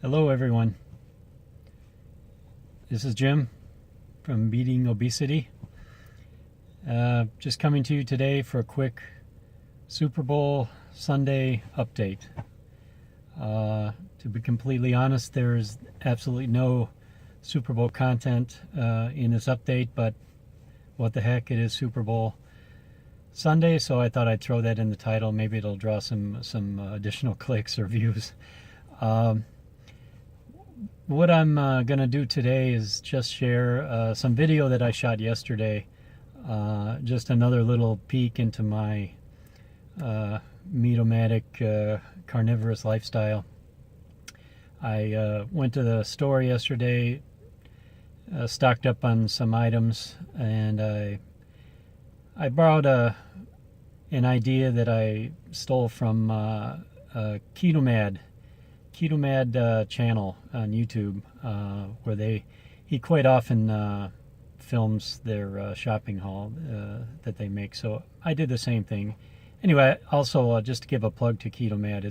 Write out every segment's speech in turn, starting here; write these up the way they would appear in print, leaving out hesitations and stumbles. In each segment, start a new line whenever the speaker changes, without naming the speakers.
Hello everyone, this is Jim from Beating Obesity. Just coming to you today for a quick Super Bowl Sunday update. To be completely honest, there's absolutely no Super Bowl content in this update, but what the heck, it is Super Bowl Sunday, so I thought I'd throw that in the title. Maybe it'll draw some additional clicks or views. What I'm going to do today is just share some video that I shot yesterday. Just another little peek into my MeatOMADIC carnivorous lifestyle. I went to the store yesterday, stocked up on some items, and I borrowed an idea that I stole from ketOMAD channel on YouTube, where he quite often films their shopping haul that they make. So I did the same thing. Anyway, also just to give a plug to ketOMAD,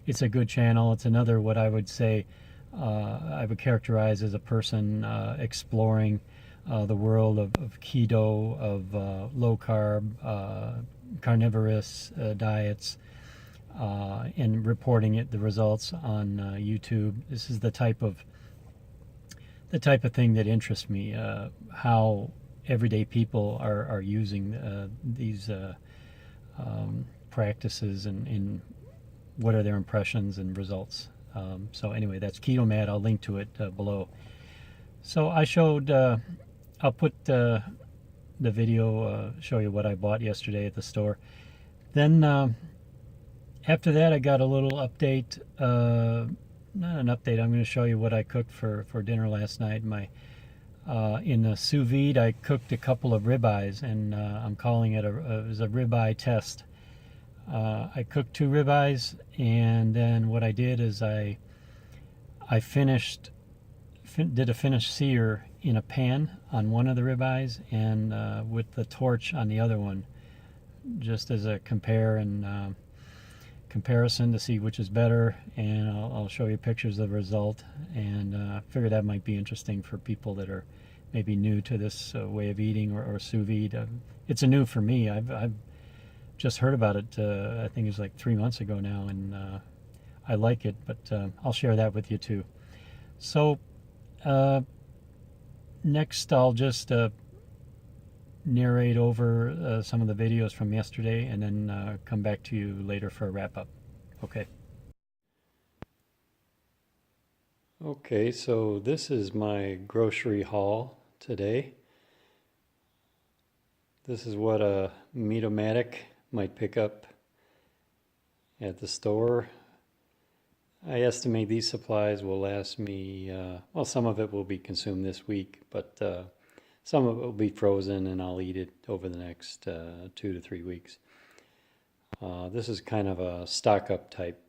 it's a good channel. It's another what I would say I would characterize as a person exploring the world of keto, of low carb, carnivorous diets. And reporting the results on YouTube. This is the type of thing that interests me. How everyday people are using these practices, and what are their impressions and results. So anyway, that's ketOMAD. I'll link to it below. So I showed. I'll put the video. Show you what I bought yesterday at the store. Then. After that, I got a little update, not an update, I'm going to show you what I cooked for dinner last night. In the sous vide, I cooked a couple of ribeyes, and I'm calling it it was a ribeye test. I cooked 2 ribeyes, and then what I did is I did a finished sear in a pan on one of the ribeyes, and with the torch on the other one, just as a comparison to see which is better. And I'll show you pictures of the result, and I figure that might be interesting for people that are maybe new to this way of eating or sous vide. It's a new for me. I've just heard about it. I think it's like 3 months ago now, and I like it, but I'll share that with you too. So next I'll just narrate over some of the videos from yesterday, and then come back to you later for a wrap-up. Okay, so this is my grocery haul today. This is what a MeatOMADIC might pick up at the store. I estimate these supplies will last me, well, some of it will be consumed this week, but some of it will be frozen, and I'll eat it over the next 2 to 3 weeks. This is kind of a stock-up type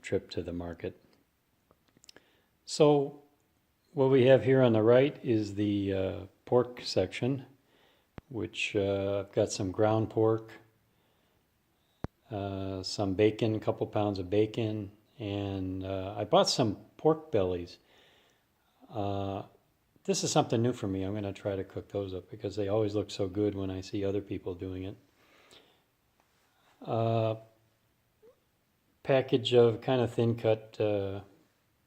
trip to the market. So what we have here on the right is the pork section, which I've got some ground pork, some bacon, a couple pounds of bacon, and I bought some pork bellies. This is something new for me. I'm going to try to cook those up because they always look so good when I see other people doing it. Package of kind of thin cut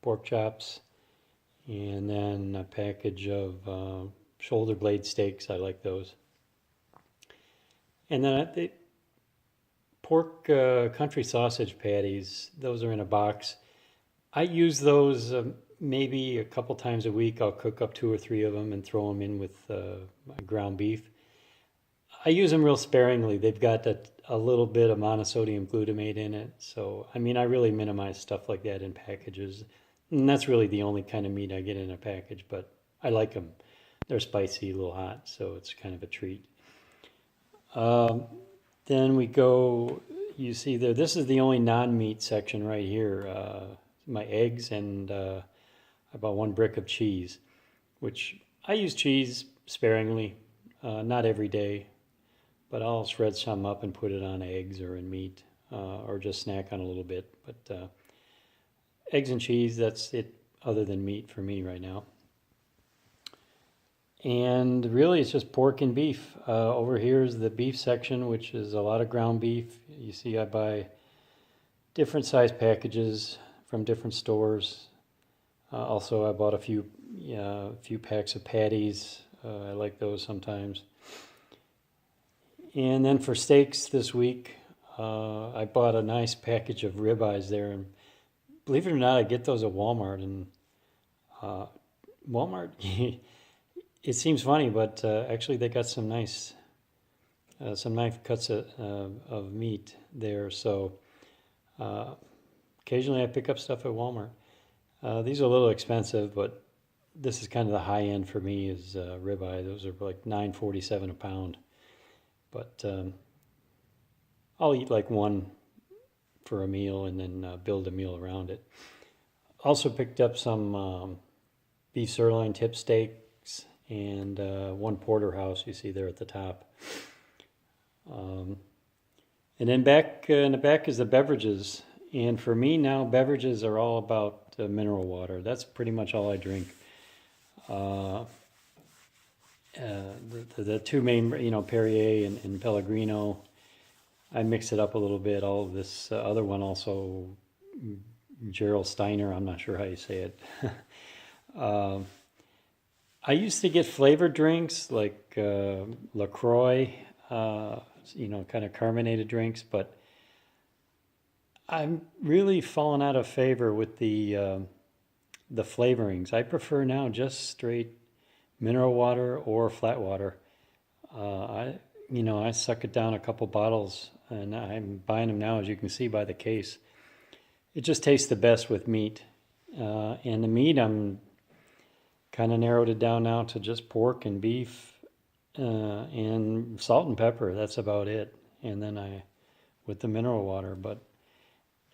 pork chops, and then a package of shoulder blade steaks. I like those. And then the pork country sausage patties, those are in a box. I use those maybe a couple times a week. I'll cook up 2 or 3 of them and throw them in with my ground beef. I use them real sparingly. They've got a little bit of monosodium glutamate in it. So, I mean, I really minimize stuff like that in packages. And that's really the only kind of meat I get in a package, but I like them. They're spicy, a little hot, so it's kind of a treat. Then we go, you see there, this is the only non-meat section right here. My eggs, and I bought 1 brick of cheese, which I use cheese sparingly, not every day. But I'll shred some up and put it on eggs or in meat, or just snack on a little bit. But eggs and cheese, that's it other than meat for me right now. And really it's just pork and beef. Over here is the beef section, which is a lot of ground beef. You see I buy different size packages from different stores. Also I bought a few packs of patties. I like those sometimes. And then for steaks this week, I bought a nice package of ribeyes there. And believe it or not, I get those at Walmart. And Walmart, it seems funny, but actually they got some nice cuts of meat there. So occasionally I pick up stuff at Walmart. These are a little expensive, but this is kind of the high end for me is ribeye. Those are like $9.47 a pound. But I'll eat like one for a meal and then build a meal around it. Also picked up some beef sirloin tip steaks and one porterhouse you see there at the top. And then back in the back is the beverages. And for me now, beverages are all about mineral water. That's pretty much all I drink. The two main, Perrier and Pellegrino. I mix it up a little bit. All of this other one also, Gerald Steiner, I'm not sure how you say it. I used to get flavored drinks like LaCroix, kind of carbonated drinks, but I'm really fallen out of favor with the flavorings. I prefer now just straight mineral water or flat water. I suck it down a couple bottles, and I'm buying them now, as you can see by the case. It just tastes the best with meat. And the meat, I'm kind of narrowed it down now to just pork and beef and salt and pepper. That's about it. And then with the mineral water,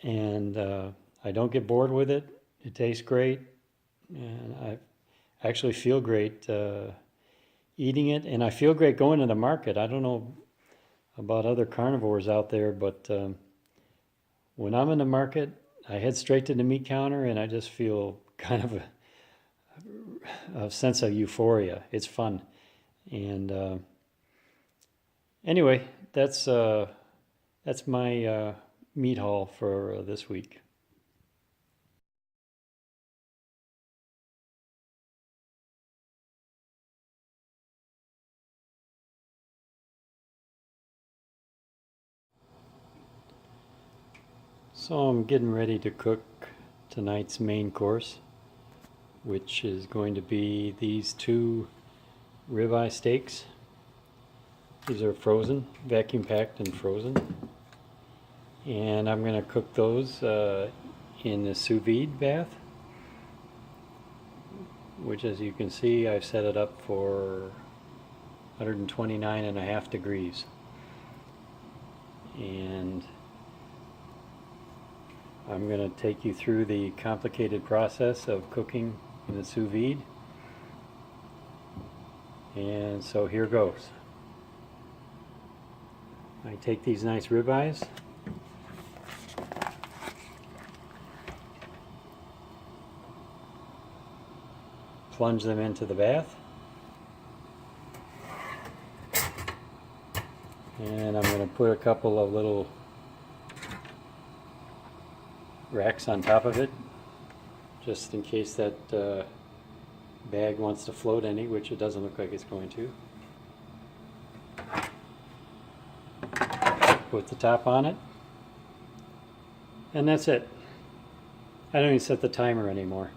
I don't get bored with it. It tastes great, and I actually feel great eating it, and I feel great going to the market. I don't know about other carnivores out there, but when I'm in the market, I head straight to the meat counter, and I just feel kind of a sense of euphoria. It's fun. And anyway, that's my meat haul for this week. So I'm getting ready to cook tonight's main course, which is going to be these two ribeye steaks. These are frozen, vacuum packed and frozen. And I'm going to cook those in the sous vide bath, which, as you can see, I've set it up for 129.5 degrees. And I'm going to take you through the complicated process of cooking in the sous vide. And so here goes. I take these nice ribeyes, plunge them into the bath, and I'm going to put a couple of little racks on top of it, just in case that bag wants to float any, which it doesn't look like it's going to. Put the top on it, and that's it. I don't even set the timer anymore.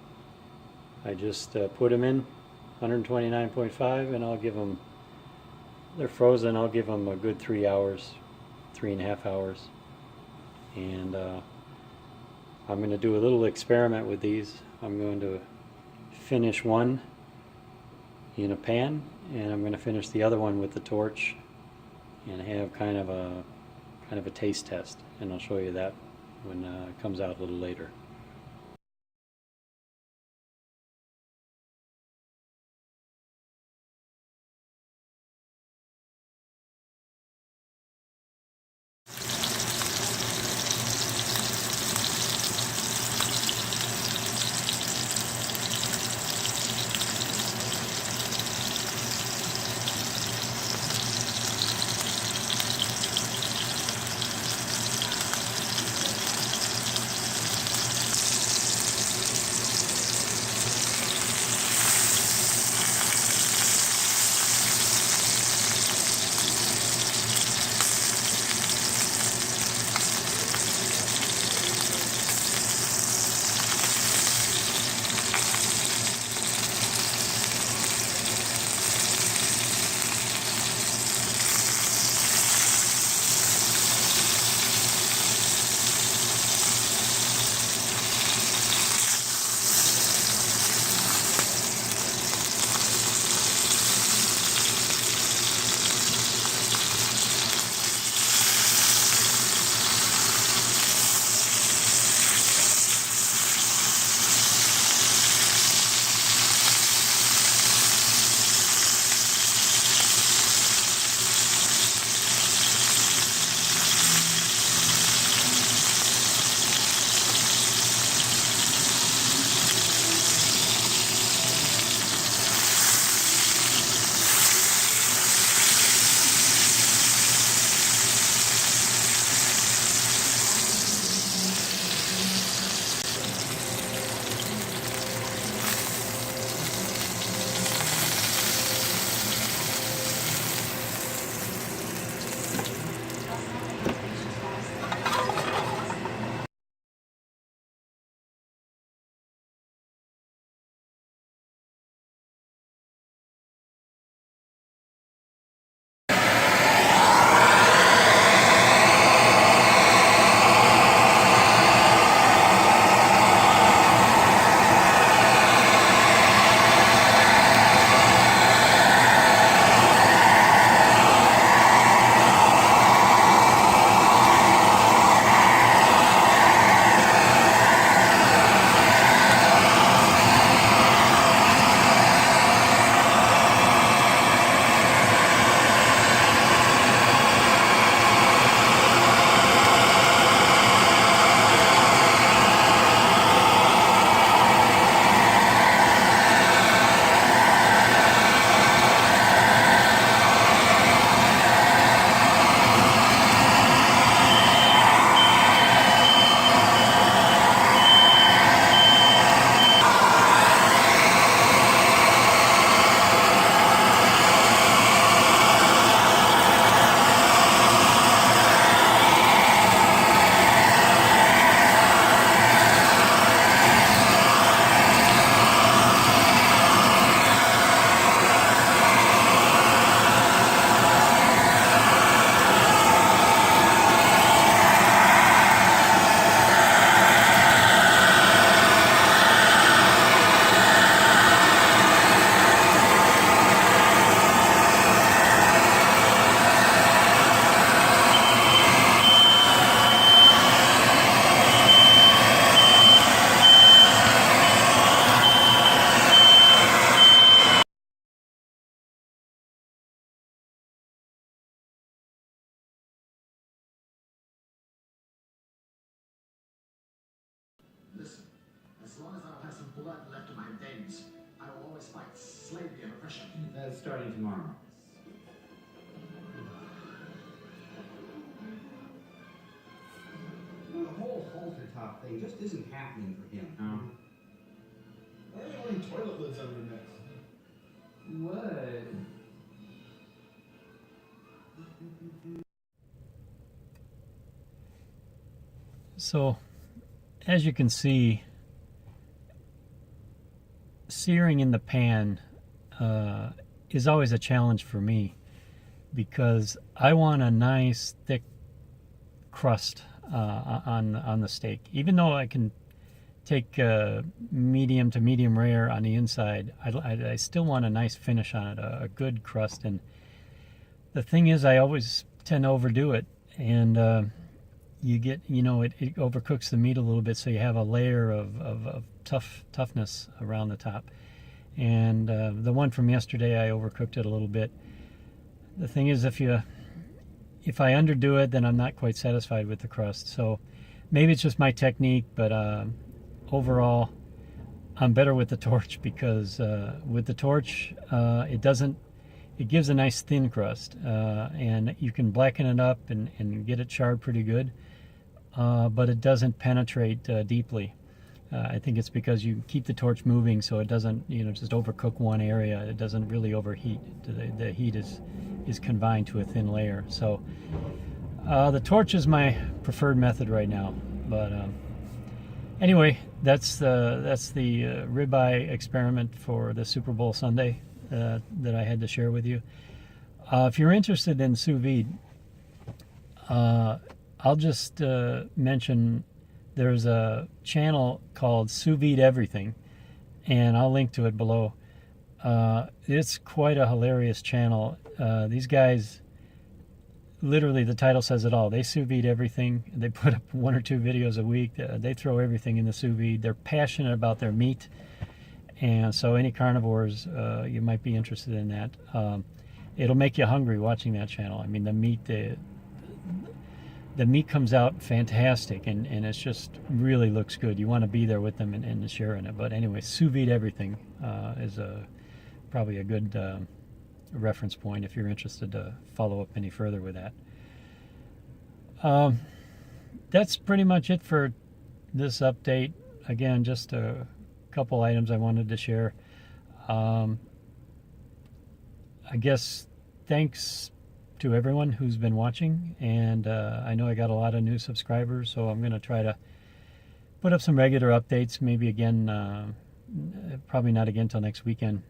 I just put them in 129.5, and I'll give them, they're frozen, I'll give them a good 3 hours, 3.5 hours. And I'm going to do a little experiment with these. I'm going to finish one in a pan, and I'm going to finish the other one with the torch and have kind of a taste test, and I'll show you that when it comes out a little later.
blood left in my veins. I will always fight slavery and oppression.
That's starting tomorrow. The whole halter top thing just isn't happening for him.
Why are there only toilet lids on their necks?
What?
So, as you can see, searing in the pan is always a challenge for me because I want a nice thick crust on the steak. Even though I can take medium to medium rare on the inside, I still want a nice finish on it, a good crust. And the thing is, I always tend to overdo it, and you get, it overcooks the meat a little bit, so you have a layer of toughness around the top. And the one from yesterday, I overcooked it a little bit. The thing is, if I underdo it, then I'm not quite satisfied with the crust. So maybe it's just my technique, but overall, I'm better with the torch because with the torch, it gives a nice thin crust, and you can blacken it up and get it charred pretty good, but it doesn't penetrate deeply. I think it's because you keep the torch moving so it doesn't, just overcook one area. It doesn't really overheat. The heat is confined to a thin layer. So the torch is my preferred method right now. But anyway, that's the ribeye experiment for the Super Bowl Sunday that I had to share with you. If you're interested in sous vide, I'll just mention there's a channel called Sous-vide Everything, and I'll link to it below. It's quite a hilarious channel. These guys, literally the title says it all. They sous vide everything. They put up 1 or 2 videos a week. They throw everything in the sous vide. They're passionate about their meat, and so any carnivores, you might be interested in that. It'll make you hungry watching that channel. I mean, the meat comes out fantastic, and it's just really looks good. You want to be there with them and sharing it. But anyway, Sous Vide Everything is probably a good reference point if you're interested to follow up any further with that. That's pretty much it for this update. Again, just a couple items I wanted to share. I guess thanks to everyone who's been watching, and I know I got a lot of new subscribers, so I'm going to try to put up some regular updates, maybe again, probably not again till next weekend.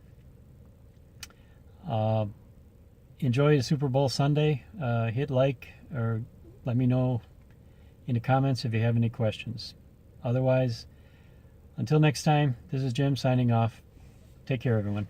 Enjoy the Super Bowl Sunday. Hit like or let me know in the comments if you have any questions. Otherwise, until next time, this is Jim signing off. Take care, everyone.